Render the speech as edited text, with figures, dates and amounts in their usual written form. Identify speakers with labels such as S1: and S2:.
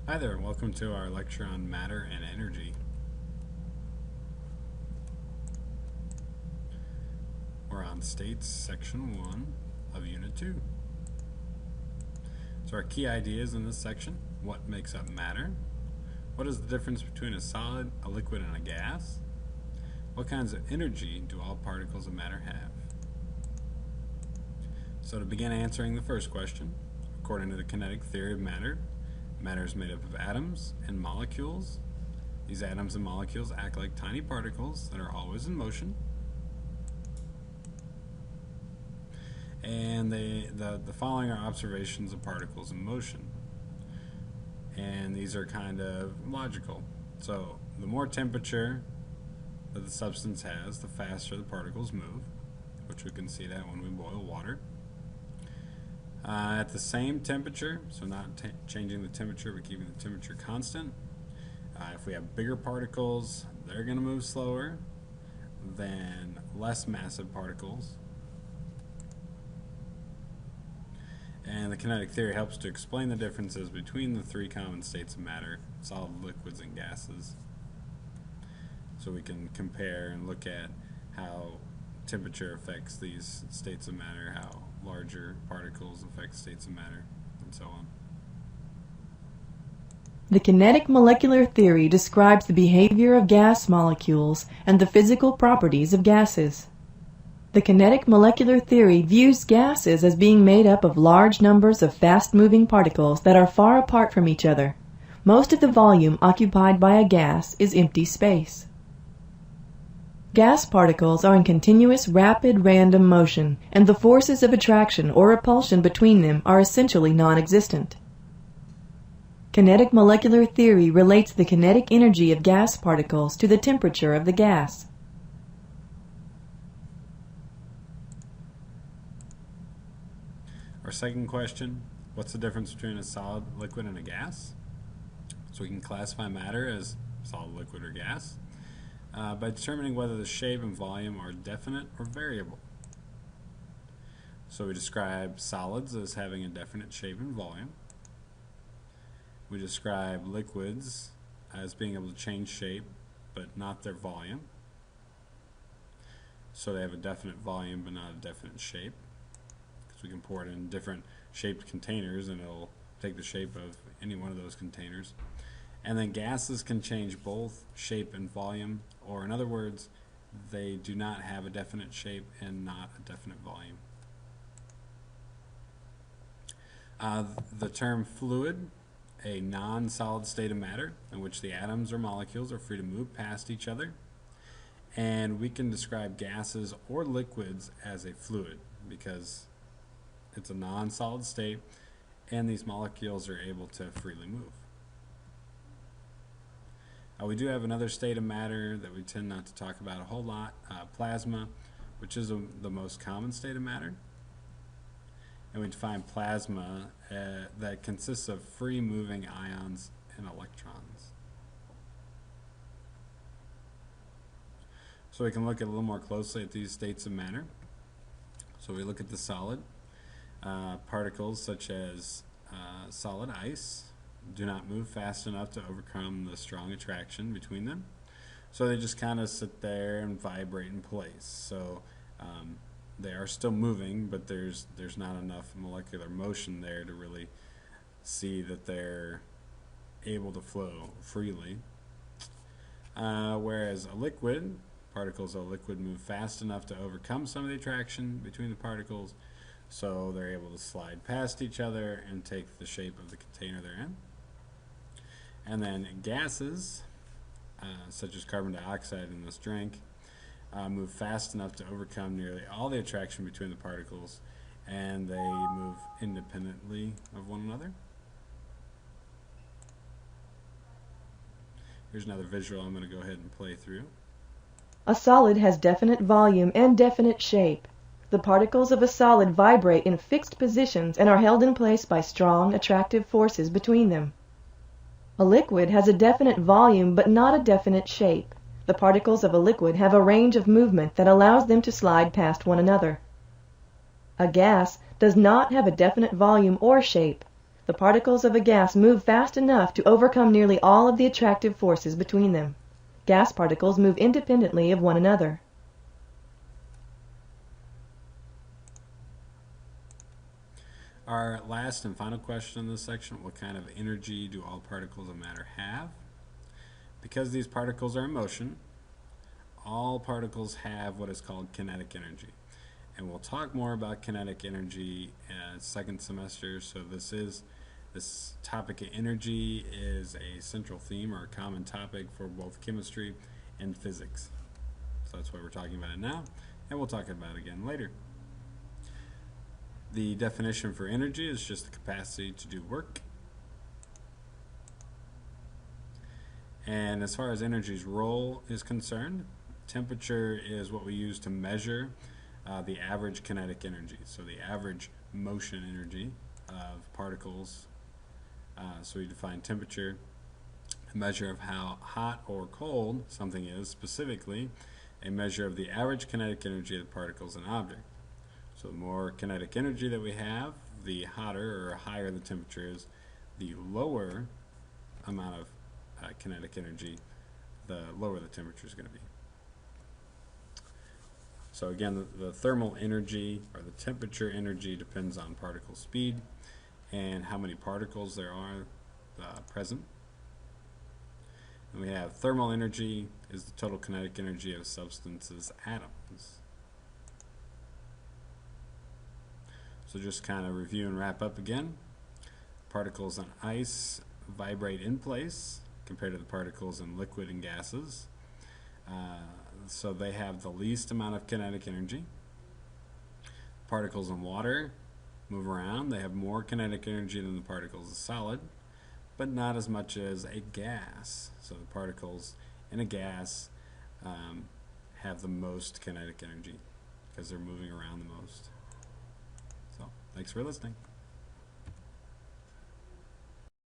S1: Hi there, welcome to our lecture on matter and energy. We're on states, section 1 of unit 2. So our key ideas in this section: what makes up matter? What is the difference between a solid, a liquid, and a gas? What kinds of energy do all particles of matter have? So to begin answering the first question, according to the kinetic theory of matter, matter is made up of atoms and molecules. These atoms and molecules act like tiny particles that are always in motion. And the following are observations of particles in motion. And these are kind of logical. So the more temperature that the substance has, the faster the particles move, which we can see that when we boil water. At the same temperature, so not changing the temperature but keeping the temperature constant, if we have bigger particles, they're going to move slower than less massive particles. And the kinetic theory helps to explain the differences between the three common states of matter: solid, liquids, and gases. So we can compare and look at how temperature affects these states of matter, how larger particles affect states of matter, and so on.
S2: The kinetic molecular theory describes the behavior of gas molecules and the physical properties of gases. The kinetic molecular theory views gases as being made up of large numbers of fast-moving particles that are far apart from each other. Most of the volume occupied by a gas is empty space. Gas particles are in continuous rapid random motion, and the forces of attraction or repulsion between them are essentially non-existent. Kinetic molecular theory relates the kinetic energy of gas particles to the temperature of the gas.
S1: Our second question: what's the difference between a solid, liquid, and a gas? So we can classify matter as solid, liquid, or gas by determining whether the shape and volume are definite or variable. So we describe solids as having a definite shape and volume. We describe liquids as being able to change shape but not their volume. So they have a definite volume but not a definite shape, because we can pour it in different shaped containers and it'll take the shape of any one of those containers. And then gases can change both shape and volume, or in other words, they do not have a definite shape and not a definite volume. The term fluid, a non-solid state of matter in which the atoms or molecules are free to move past each other. And we can describe gases or liquids as a fluid because it's a non-solid state and these molecules are able to freely move. We do have another state of matter that we tend not to talk about a whole lot, plasma, which is the most common state of matter. And we define plasma that consists of free moving ions and electrons. So we can look a little more closely at these states of matter. So we look at the solid. Particles such as solid ice do not move fast enough to overcome the strong attraction between them. So they just kind of sit there and vibrate in place. So they are still moving, but there's not enough molecular motion there to really see that they're able to flow freely. Whereas a liquid, particles of a liquid move fast enough to overcome some of the attraction between the particles, so they're able to slide past each other and take the shape of the container they're in. And then gases, such as carbon dioxide in this drink, move fast enough to overcome nearly all the attraction between the particles, and they move independently of one another. Here's another visual I'm going to go ahead and play through.
S2: A solid has definite volume and definite shape. The particles of a solid vibrate in fixed positions and are held in place by strong, attractive forces between them. A liquid has a definite volume but not a definite shape. The particles of a liquid have a range of movement that allows them to slide past one another. A gas does not have a definite volume or shape. The particles of a gas move fast enough to overcome nearly all of the attractive forces between them. Gas particles move independently of one another.
S1: Our last and final question in this section: what kind of energy do all particles of matter have? Because these particles are in motion, all particles have what is called kinetic energy. And we'll talk more about kinetic energy second semester, so this topic of energy is a central theme or a common topic for both chemistry and physics. So that's why we're talking about it now, and we'll talk about it again later. The definition for energy is just the capacity to do work. And as far as energy's role is concerned, temperature is what we use to measure the average kinetic energy, so the average motion energy of particles. So we define temperature, a measure of how hot or cold something is, specifically a measure of the average kinetic energy of the particles in an object. So the more kinetic energy that we have, the hotter or higher the temperature is, the lower amount of kinetic energy, the lower the temperature is going to be. So again, the thermal energy or the temperature energy depends on particle speed and how many particles there are present. And we have thermal energy is the total kinetic energy of a substance's atoms. So just kind of review and wrap up again. Particles on ice vibrate in place compared to the particles in liquid and gases. So they have the least amount of kinetic energy. Particles in water move around. They have more kinetic energy than the particles of solid, but not as much as a gas. So the particles in a gas have the most kinetic energy because they're moving around the most. So thanks for listening.